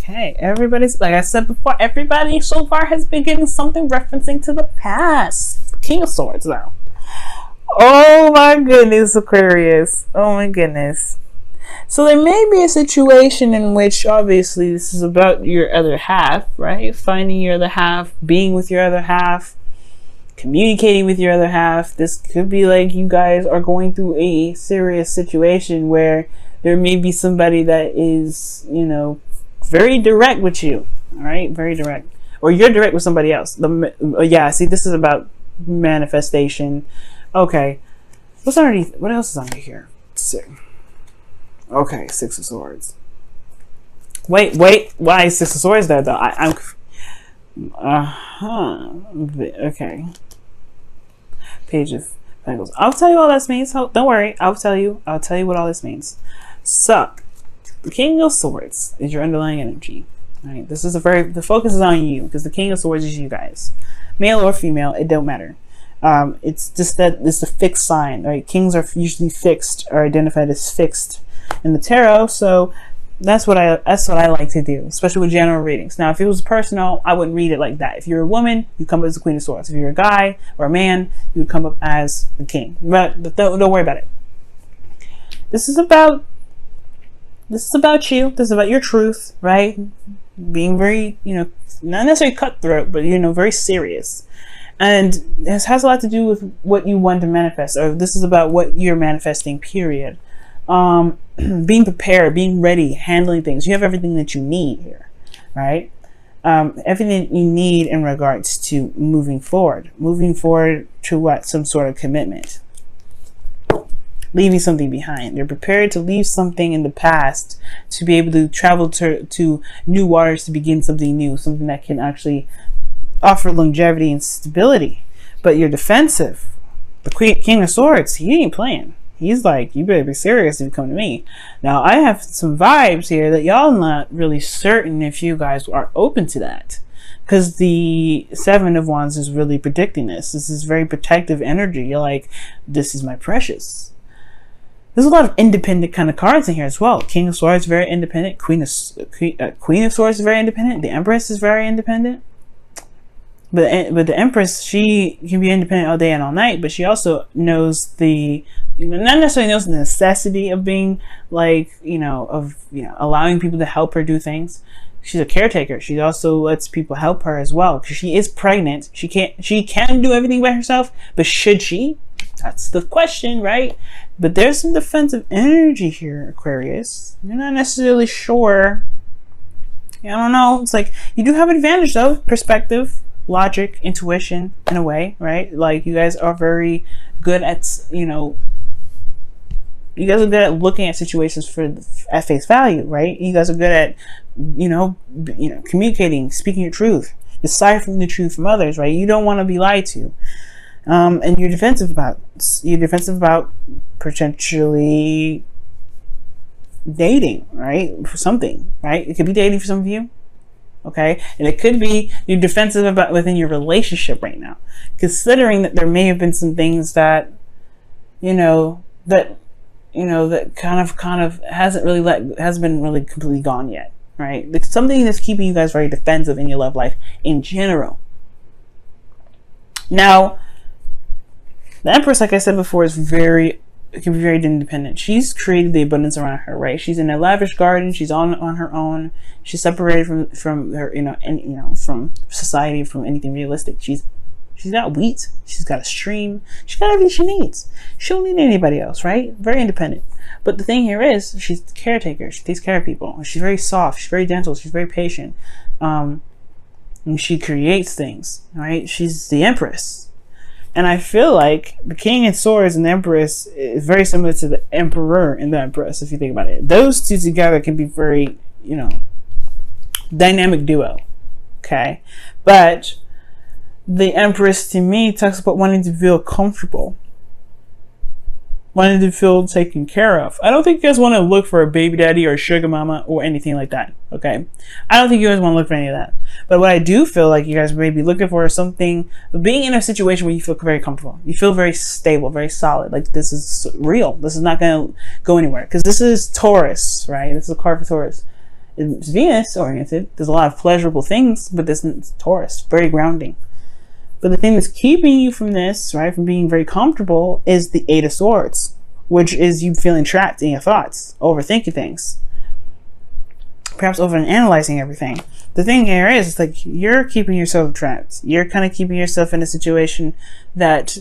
Okay, everybody's, like I said before, everybody so far has been getting something referencing to the past. King of Swords, though. Oh my goodness, Aquarius. Oh my goodness. So there may be a situation in which, obviously, this is about your other half, right? Finding your other half, being with your other half, communicating with your other half. This could be like you guys are going through a serious situation where there may be somebody that is, you know, very direct with you, all right? Very direct. Or you're direct with somebody else. Yeah, see, this is about manifestation. Okay. What else is under here? Let's see. Okay, Six of Swords. Wait. Why is Six of Swords there, though? Okay. Page of Pentacles. I'll tell you all this means. Don't worry. I'll tell you what all this means. So, the King of Swords is your underlying energy. Right? This is the focus is on you, because the King of Swords is you guys. Male or female, it don't matter. It's just that it's a fixed sign, right? Kings are usually fixed, or identified as fixed in the tarot, so that's what I like to do, especially with general readings. Now, if it was personal, I wouldn't read it like that. If you're a woman, you come up as the Queen of Swords. If you're a guy or a man, you would come up as the King. But don't worry about it. This is about you. This is about your truth, right? Being very, not necessarily cutthroat, but very serious. And this has a lot to do with what you want to manifest, or this is about what you're manifesting, period. Being prepared, being ready, handling things. You have everything that you need here, right? Everything you need in regards to moving forward to what? Some sort of commitment. Leaving something behind. You're prepared to leave something in the past to be able to travel to new waters, to begin something new, something that can actually offer longevity and stability. But you're defensive. The King of Swords, he ain't playing. He's like, you better be serious if you come to me. Now, I have some vibes here that y'all not really certain if you guys are open to that. Because the Seven of Wands is really predicting this. This is very protective energy. You're like, this is my precious. There's a lot of independent kind of cards in here as well. King of Swords is very independent. Queen of Swords is very independent. The Empress is very independent. But the Empress, she can be independent all day and all night, but she also knows not necessarily knows the necessity of being like, allowing people to help her do things. She's a caretaker. She also lets people help her as well, because she is pregnant. She can do everything by herself, but should she? That's the question, right? But there's some defensive energy here, Aquarius. You're not necessarily sure. I don't know. It's like, you do have an advantage though. Perspective, logic, intuition, in a way, right? Like, you guys are very good at, you guys are good at looking at situations at face value, right? You guys are good at, communicating, speaking your truth, deciphering the truth from others, right? You don't want to be lied to. And you're defensive about potentially dating, right? For something, right? It could be dating for some of you. Okay, and it could be you're defensive about within your relationship right now, considering that there may have been some things that that kind of hasn't been really completely gone yet, right? It's something that's keeping you guys very defensive in your love life in general. Now, the Empress, like I said before, can be very independent. She's created the abundance around her, right? She's in a lavish garden. She's on her own. She's separated from her, from society, from anything realistic. She's got wheat. She's got a stream. She's got everything she needs. She don't need anybody else, right? Very independent. But the thing here is, she's the caretaker. She takes care of people. She's very soft. She's very gentle. She's very patient. And she creates things, right? She's the Empress. And I feel like the King of Swords and the Empress is very similar to the Emperor and the Empress, if you think about it. Those two together can be very, dynamic duo. Okay? But the Empress, to me, talks about wanting to feel comfortable. Wanting to feel taken care of. I don't think you guys want to look for a baby daddy or a sugar mama or anything like that. Okay? I don't think you guys want to look for any of that. But what I do feel like you guys may be looking for is something, being in a situation where you feel very comfortable. You feel very stable, very solid. Like, this is real. This is not going to go anywhere. Because this is Taurus, right? This is a card for Taurus. It's Venus oriented. There's a lot of pleasurable things, but this is Taurus, very grounding. But the thing that's keeping you from this, right, from being very comfortable, is the Eight of Swords, which is you feeling trapped in your thoughts, overthinking things, perhaps overanalyzing everything. The thing here is, it's like you're keeping yourself trapped. You're kind of keeping yourself in a situation that,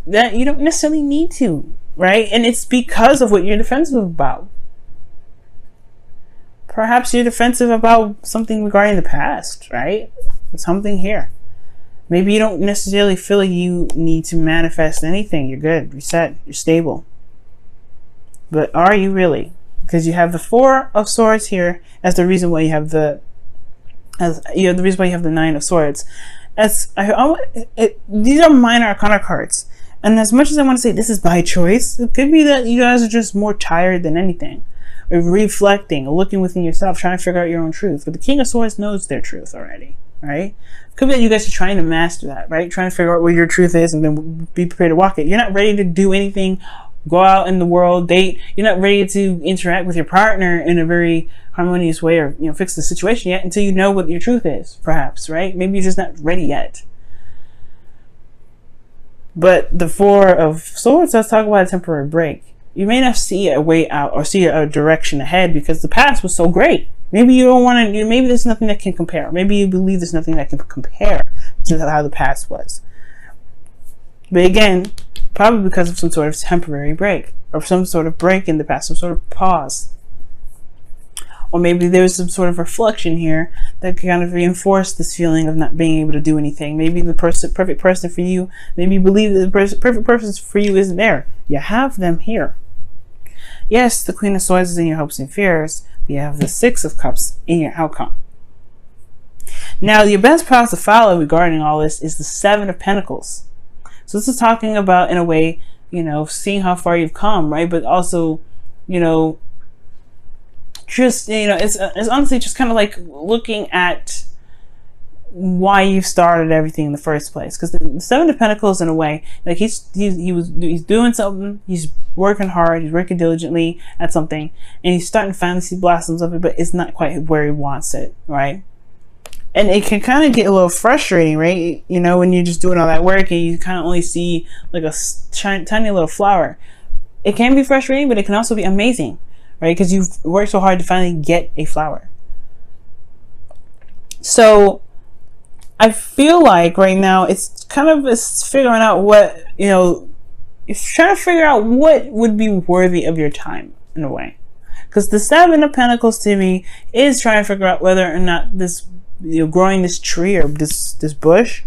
that you don't necessarily need to, right? And it's because of what you're defensive about. Perhaps you're defensive about something regarding the past, right? Something here. Maybe you don't necessarily feel like you need to manifest anything. You're good. You're set. You're stable. But are you really? Because you have the Four of Swords here as the reason why you have the reason why you have the Nine of Swords. These are minor arcana cards. And as much as I want to say this is by choice, it could be that you guys are just more tired than anything. Or reflecting, or looking within yourself, trying to figure out your own truth. But the King of Swords knows their truth already, right? Could be that you guys are trying to master that, right? Trying to figure out what your truth is and then be prepared to walk it. You're not ready to do anything, go out in the world, date. You're not ready to interact with your partner in a very harmonious way or, fix the situation yet until you know what your truth is, perhaps, right? Maybe you're just not ready yet. But the Four of Swords, let's talk about a temporary break. You may not see a way out or see a direction ahead because the past was so great. Maybe you don't want to, maybe there's nothing that can compare. Maybe you believe there's nothing that can compare to how the past was. But again, probably because of some sort of temporary break or some sort of break in the past, some sort of pause. Or maybe there's some sort of reflection here that can kind of reinforce this feeling of not being able to do anything. Maybe the perfect person for you, maybe you believe that the perfect person for you isn't there. You have them here. Yes, the Queen of Swords is in your hopes and fears, but you have the Six of Cups in your outcome. Now, your best path to follow regarding all this is the Seven of Pentacles. So this is talking about, in a way, seeing how far you've come, right? But also, just, it's honestly just kind of like looking at why you started everything in the first place. Because the Seven of Pentacles, in a way, like he's doing something, he's working hard, he's working diligently at something, and he's starting to finally see blossoms of it, but it's not quite where he wants it, right? And it can kind of get a little frustrating, right? When you're just doing all that work and you kind of only see like a tiny little flower. It can be frustrating, but it can also be amazing, right? Because you've worked so hard to finally get a flower. So I feel like right now it's figuring out what, it's trying to figure out what would be worthy of your time, in a way. Because the Seven of Pentacles to me is trying to figure out whether or not this, growing this tree or this bush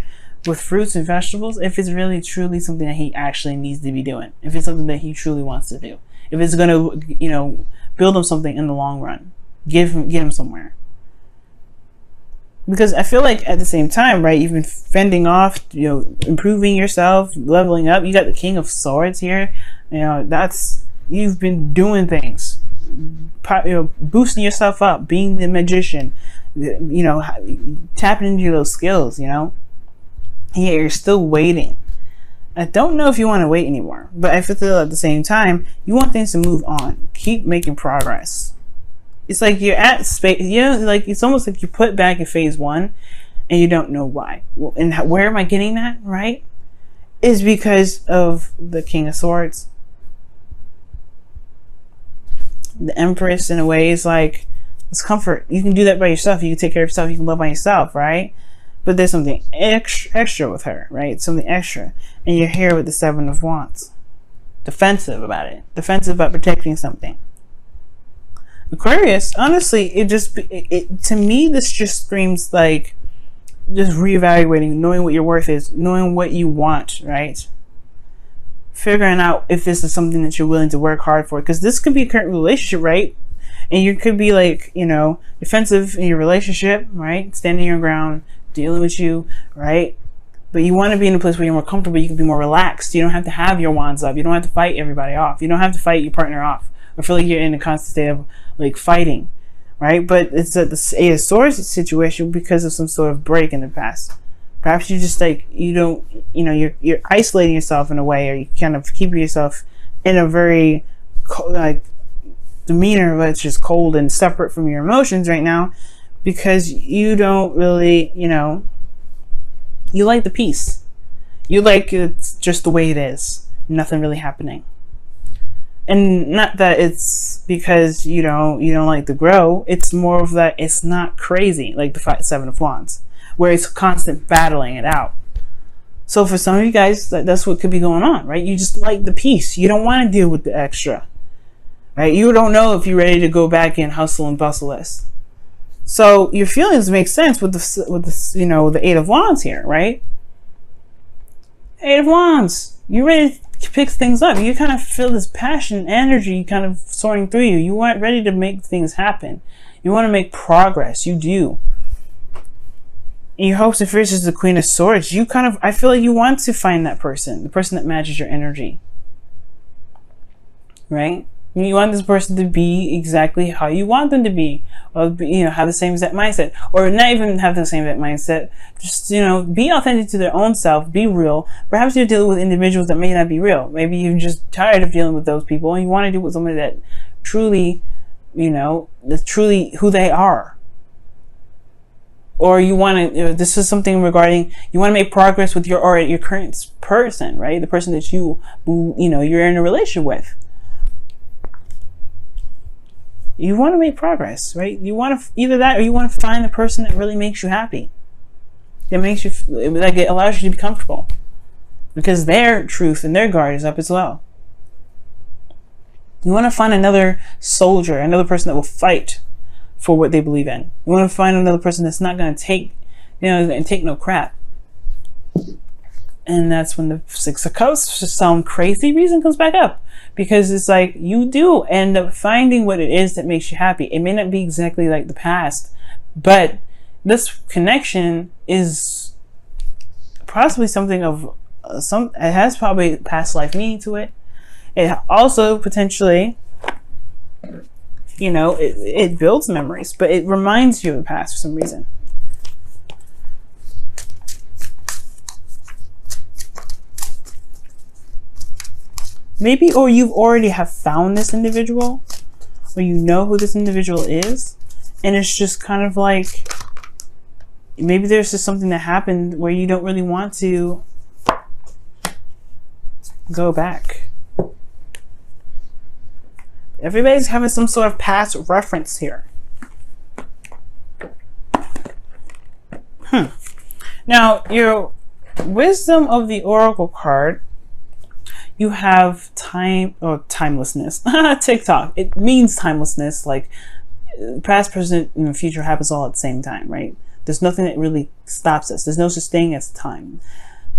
with fruits and vegetables, if it's really truly something that he actually needs to be doing. If it's something that he truly wants to do. If it's going to, build him something in the long run. Get him somewhere. Because I feel like at the same time, right, you've been fending off, improving yourself, leveling up. You got the King of Swords here. You've been doing things, boosting yourself up, being the magician, tapping into those skills, Yeah, you're still waiting. I don't know if you want to wait anymore, but I feel at the same time, you want things to move on. Keep making progress. It's like you're at space, like it's almost like you put back in phase 1 and you don't know why. And where am I getting that, right? Is because of the King of Swords. The Empress, in a way, is like, it's comfort. You can do that by yourself. You can take care of yourself. You can love on yourself, right? But there's something extra with her, right? Something extra. And you're here with the Seven of Wands. Defensive about it. Defensive about protecting something. Aquarius, honestly, to me, this just screams like just reevaluating, knowing what your worth is, knowing what you want, right? Figuring out if this is something that you're willing to work hard for. Because this could be a current relationship, right? And you could be like, defensive in your relationship, right? Standing your ground, dealing with you, right? But you want to be in a place where you're more comfortable, you can be more relaxed. You don't have to have your wands up. You don't have to fight everybody off. You don't have to fight your partner off. I feel like you're in a constant state of like fighting, right? But it's the Eight of Swords situation because of some sort of break in the past. Perhaps you just like, you're isolating yourself in a way, or you kind of keep yourself in a very like demeanor, but it's just cold and separate from your emotions right now, because you don't really, you know, you like the peace. You like it's just the way it is, nothing really happening. And not that it's because you don't like to grow. It's more of that it's not crazy like the Seven of Wands, where it's constant battling it out. So for some of you guys, that's what could be going on, right? You just like the peace. You don't want to deal with the extra, right? You don't know if you're ready to go back and hustle and bustle this. So your feelings make sense with the you know, the Eight of Wands here, right? Eight of Wands. You're ready to pick things up. You kind of feel this passion, energy kind of soaring through you. You want ready to make things happen. You want to make progress. You do. In your hopes and fears is the Queen of Swords. You kind of, I feel like you want to find that person, the person that matches your energy, right? You want this person to be exactly how you want them to be, or you know, have the same exact mindset, or not even have the same exact mindset. Just, you know, be authentic to their own self, be real. Perhaps you're dealing with individuals that may not be real. Maybe you're just tired of dealing with those people, and you want to deal with somebody that truly, you know, that's truly who they are. Or you want to, you know, this is something regarding, you want to make progress with your current person, right? The person that you know, you're in a relationship with. You want to make progress, right? You want to either that, or you want to find the person that really makes you happy. That makes you, like, it allows you to be comfortable, because their truth and their guard is up as well. You want to find another soldier, another person that will fight for what they believe in. You want to find another person that's not going to take, you know, and take no crap. And that's when the Six of Cups, for some crazy reason, comes back up. Because it's like, you do end up finding what it is that makes you happy. It may not be exactly like the past, but this connection is possibly something of it has probably past life meaning to it. It also potentially, you know, it builds memories, but it reminds you of the past for some reason. Maybe, or you've already have found this individual, or you know who this individual is, and it's just kind of like, maybe there's just something that happened where you don't really want to go back. Everybody's having some sort of past reference here. Now, your Wisdom of the Oracle card, you have time or timelessness. TikTok. It means timelessness. Like past, present, and future happens all at the same time, right? There's nothing that really stops us. There's no such thing as time.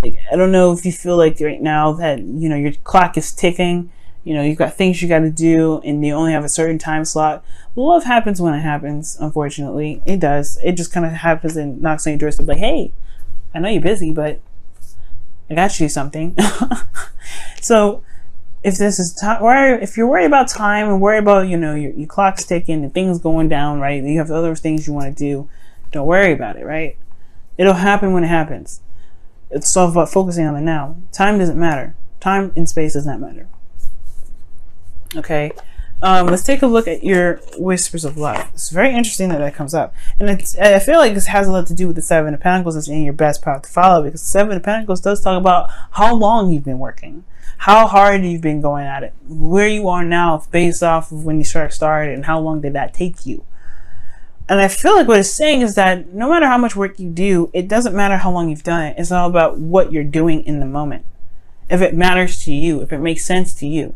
Like, I don't know if you feel like right now that, you know, your clock is ticking. You know, you've got things you got to do, and you only have a certain time slot. Love happens when it happens. Unfortunately, it does. It just kind of happens and knocks on your doorstep. Like, hey, I know you're busy, but I got you something. So if this is if you're worried about time and worried about, you know, your clock's ticking and things going down, right? You have other things you want to do. Don't worry about it, right? It'll happen when it happens. It's all about focusing on the now. Time doesn't matter. Time and space does not matter. Okay. Let's take a look at your Whispers of Love. It's very interesting that comes up, and I feel like this has a lot to do with the Seven of Pentacles. That's in your best path to follow, because the Seven of Pentacles does talk about how long you've been working, how hard you've been going at it, where you are now based off of when you started, and how long did that take you. And I feel like what it's saying is that no matter how much work you do, it doesn't matter how long you've done it. It's all about what you're doing in the moment. If it matters to you, if it makes sense to you,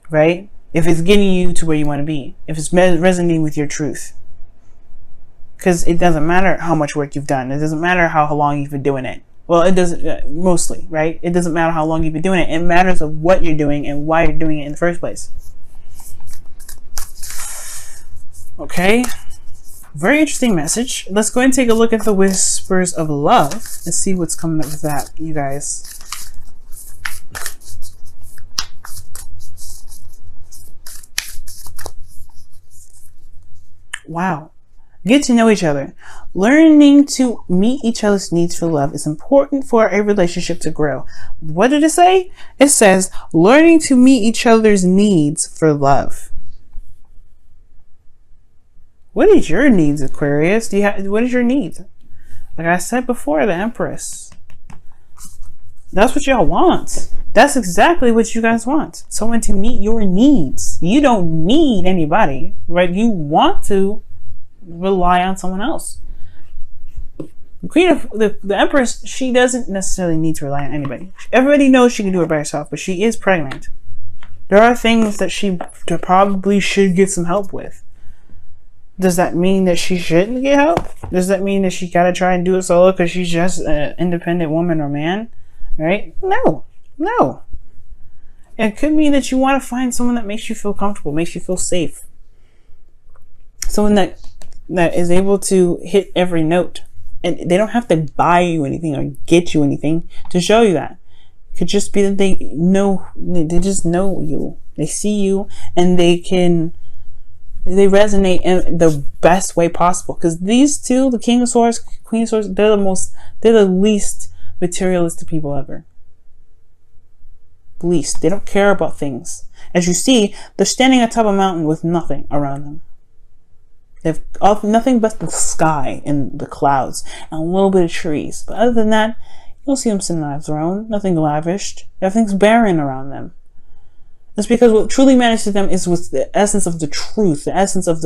right? If it's getting you to where you want to be, if it's resonating with your truth. Because it doesn't matter how much work you've done. It doesn't matter how long you've been doing it. Well, it doesn't, mostly, right? It doesn't matter how long you've been doing it. It matters of what you're doing and why you're doing it in the first place. Okay. Very interesting message. Let's go ahead and take a look at the Whispers of Love and see what's coming up with that, you guys. Wow. Get to know each other. Learning to meet each other's needs for love is important for a relationship to grow. What did it say? It says learning to meet each other's needs for love. What is your needs, Aquarius? What is your needs? Like I said before, the Empress. That's what y'all want. That's exactly what you guys want. Someone to meet your needs. You don't need anybody, right? You want to rely on someone else. The Empress, she doesn't necessarily need to rely on anybody. Everybody knows she can do it by herself, but she is pregnant. There are things that she probably should get some help with. Does that mean that she shouldn't get help? Does that mean that she gotta try and do it solo because she's just an independent woman or man? Right? No. It could mean that you want to find someone that makes you feel comfortable, makes you feel safe. Someone that is able to hit every note. And they don't have to buy you anything or get you anything to show you that. It could just be that they just know you. They see you and they resonate in the best way possible. Because these two, the King of Swords, Queen of Swords, they're the least materialistic people ever. Least. They don't care about things. As you see, they're standing atop a mountain with nothing around them. They have nothing but the sky and the clouds and a little bit of trees. But other than that, you don't see them sitting on a throne. Nothing lavished. Everything's barren around them. It's because what truly matters to them is with the essence of the truth, the essence of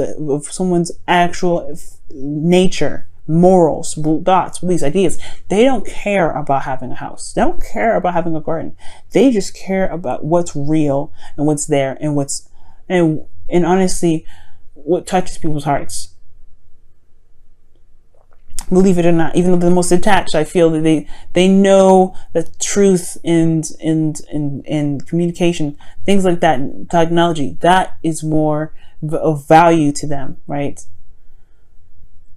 someone's actual nature, morals, thoughts, beliefs, ideas. They don't care about having a house. They don't care about having a garden. They just care about what's real and what's there and honestly, what touches people's hearts. Believe it or not, even the most detached, I feel that they know the truth in communication, things like that, and technology, that is more of value to them, right?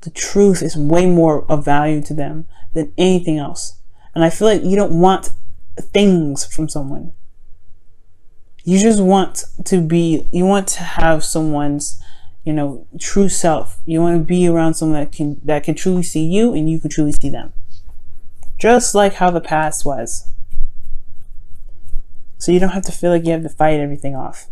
The truth is way more of value to them than anything else. And I feel like you don't want things from someone. You just want to have someone's, true self. You want to be around someone that can truly see you and you can truly see them. Just like how the past was. So you don't have to feel like you have to fight everything off.